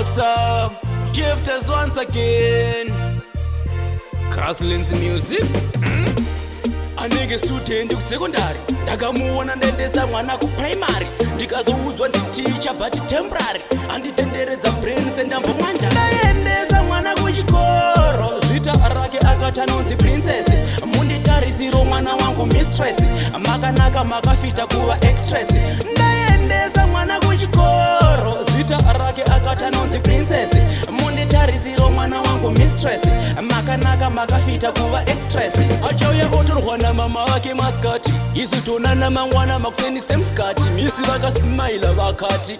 master gifters once again. Grasslands music. Anenge student kusekondari ndakamuona ndendesa mwana kuprimary ndikazoudzwa nditicha but temporary anditenderedza brain sendambo mwanda ndaendesa mwana kuchikoro zita rake akati anonzi princess munditarisiro mwana wangu mistress makanaka makafita kuva actress ndaendesa mwana kuchikoro zita rake akati anonzi princess munditarisiro mwana wangu mistress makanaka makafita kuva actress achauya otorwa namama vake maskati isu tonana mangwana makuseni semskati misi vakasimaila vakati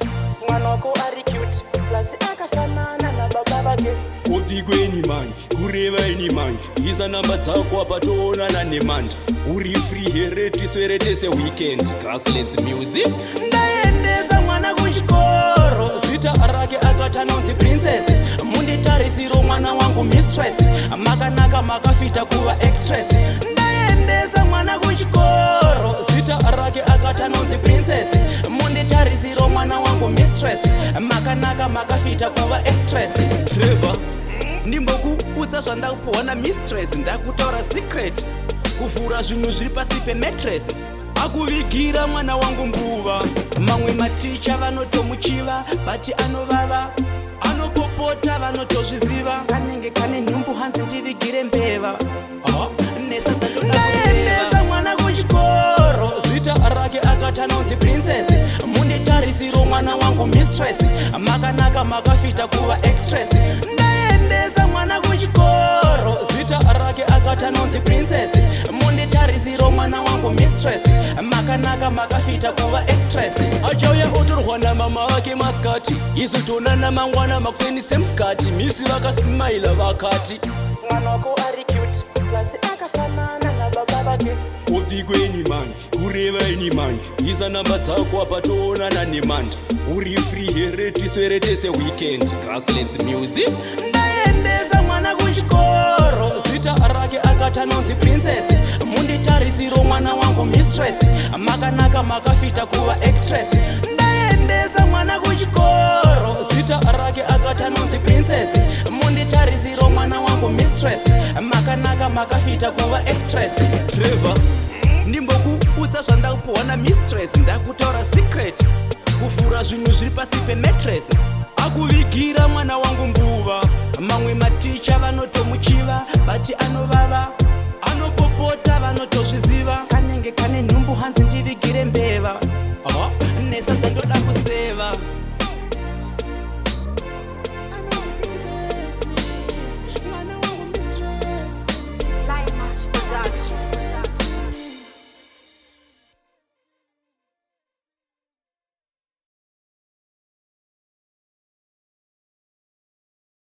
mwana wako ari cute plus akafanana na baba vake uvigweni manje kurevaini manje isa namba dzako apa toonana nemanje uri free here tisweretese weekend. Grasslands music. Ndaendesa mwana kuchikoro zita rake akati anonzi princess munditarisiro mwana wangu mistress makanaka makafita kuva actress ndaendesa mwana kuchikoro zita rake akati anonzi princess munditarisiro mwana wangu mistress makanaka makafita kuva actress. Trevor ndimbokuudza zvandakupuwa na mistress ndakutaura secret kuvhura zvinhu zviri pasi pemetress akuvigira mwana wangu mbuva mamwe maticha vanotomuchiva bati anovava anopopota vanotozviziva kanenge kane nhumbu hanzi ndivigire mbeva ndaendesa mwana kuchikoro zita rake akati anonzi princess munditarisiro mwana wangu mistress makanaka makafita kuva actress ndaendesa mwana kuchikoro zita rake akati anonzi princess munditarisiro mwana wangu mistress makanaka makafita kuva actress achauya otorwa namama vake maskati isu tonana mangwana makuseni semskati misi vakasimaila vakati mwana wako ari cute plus akafanana na baba vake uvigweni manje kurevaini manje isa namba dzako apa toonana nemanje uri free here tisweretese weekend. Grasslands music. Ndaendesa mwana kuchikoro zita rake akati anonzi princess munditarisiro mwana wangu mistress makanaka makafita kuva actress ndaendesa mwana kuchikoro zita rake akati anonzi princess munditarisiro mwana wangu mistress makanaka makafita kuva actress. Trevor ndimbokuudza zvandakupuwa na mistress ndakutaura secret kuvhura zvinhu zviri pasi pemetress akuvigira mwana wangu mbuva mamwe maticha vanotomuchiva bati anovava anopopota vanotozviziva kanenge kane nhumbu hanzi ndivigire mbeva